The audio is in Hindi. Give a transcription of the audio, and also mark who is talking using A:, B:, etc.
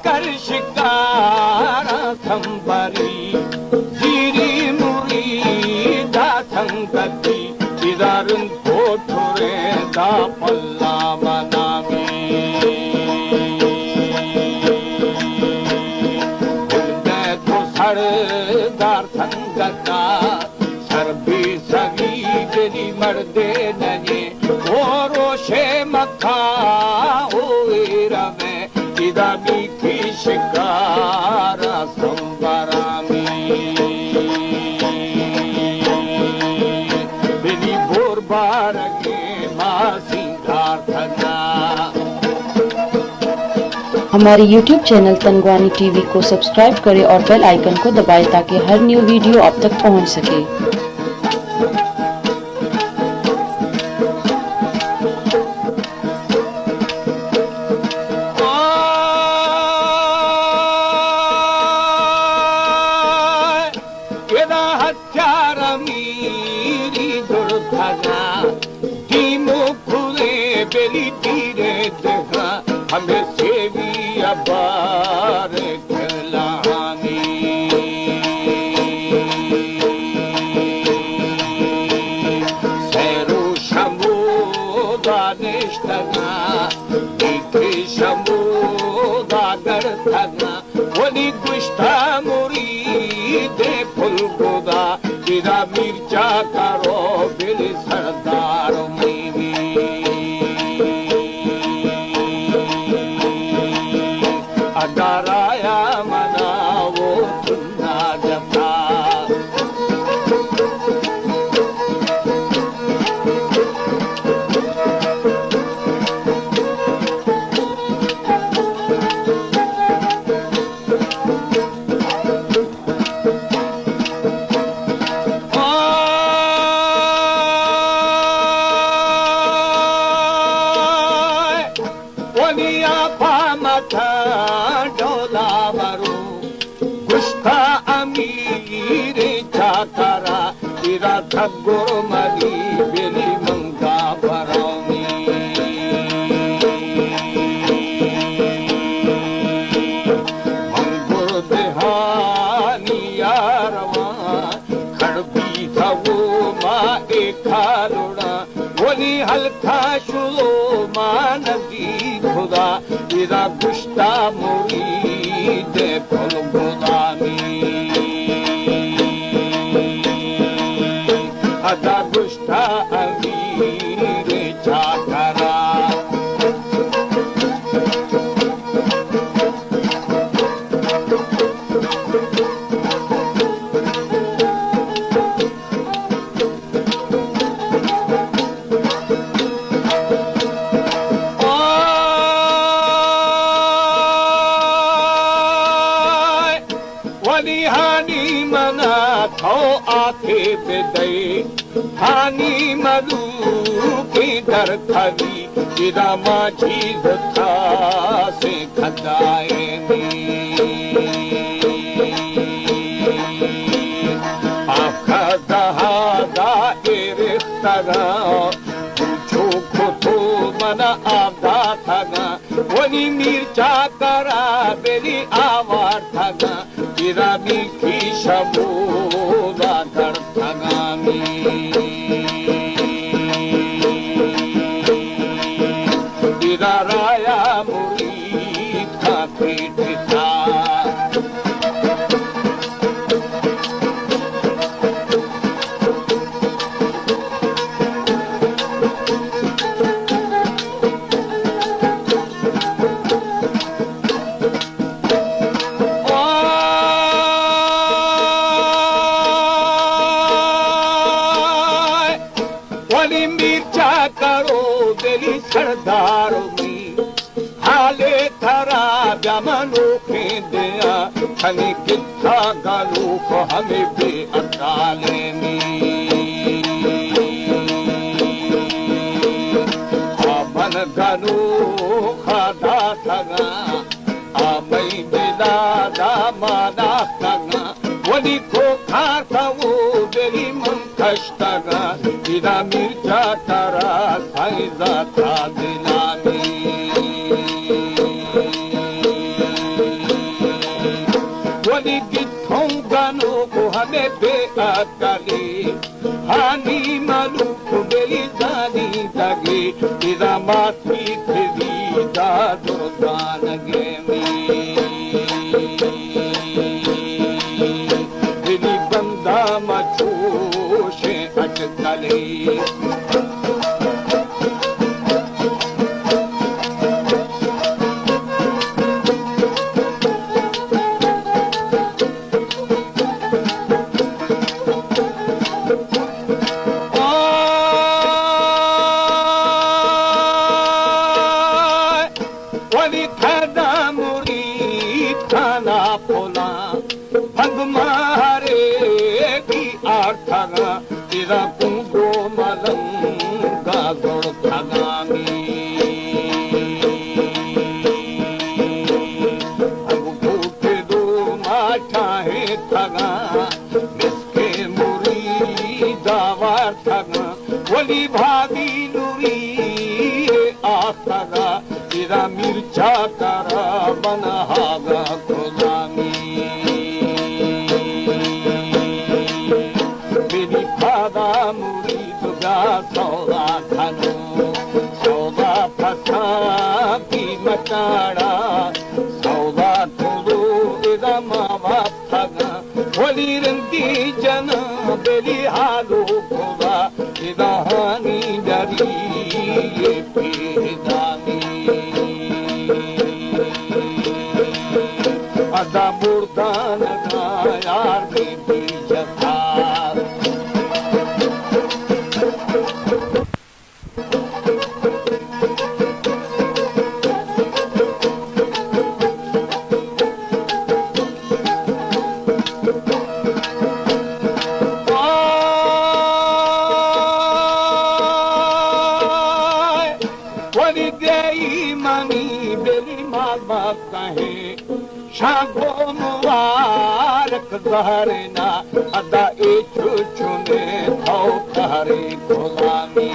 A: कर शिकारा संबरी जीरी मुरी दा संगति इदारुन कोठुरे दा पल्ला मनामी उनने तो सरदार संगता सरबी सगी गनी मर्दे नये ओरोशे मखा ओएरा में इदा मीठी शिकारा संबरामी बिनी बोर बारगे मासिंगार थना।
B: हमारे YouTube चैनल तनगवानी टीवी को सब्सक्राइब करें और बेल आइकन को दबाएं ताकि हर न्यू वीडियो आप तक पहुंच सके।
A: हमें सेवी अबार खिलानी सैरो शमोदा निष्ठना दिखे शमोदा गर्थना वनी गुष्ठा मुरी दे फुल गोदा इरा मिर्चा करो बिल सरदार मीमी अदाराया मनावो सुन्ना जपा वनिया पामथा डोला बरो गुस्ता अमीर चाकरा इरा थगुर मरी बेली मंगा बरौनी मंगुर देहानी यारवा खड़बी थवो मा एखालुड़ा वनी हल्का शुलो मा नदी खुदा इरा गुस्ता मुरी दे फल गुदामी अदा गुस्ता अमीर चाकरा हानी मना थो आखे बेदे हानी मधु की दर खली इरा माझी था से खदाए आखा दहादा इरिख्तरा पूछो खुतो मना आदा थगा वनी मिर्चा करा बेरी आवार थगा इरा मीठी शमोदा गर्थगामी इरा राया मुरी था पीठता मिर्चा करो दिली सरदारों में हाले थरा जमनो के दिया हमें कितना गालू को हमें भी अकाले में मन गालू खादा थगा आमई दिला दामाना थगा वनी को खाता वो दिली मन कष्टगा इरा मिर्चा तारा साइजा था दिलानी maluco belizani dagi ida mati tedi da dodan gemi dili banda machoshe atkale भंग मारे की आर्थगा तेरा कुंगो मलंगा गोड़ थगामी भंग भूखे दो माठा है थगा मिसके मुरी दावार थगा वली भागी लुरी आथगा तेरा मिर्चा करा बनहागा खुदामी सौदा धनु सौदा फसा की मचाड़ा सौदा थोड़ो इदमा वाथगा होली रंगी जन बेली हालो खुदा इदहानी डरी ये पेदानी अदा मुर्दान यार बेबी जथा कहे शागो मुबारक गहरना अदा ए चुने थो करे गुलामी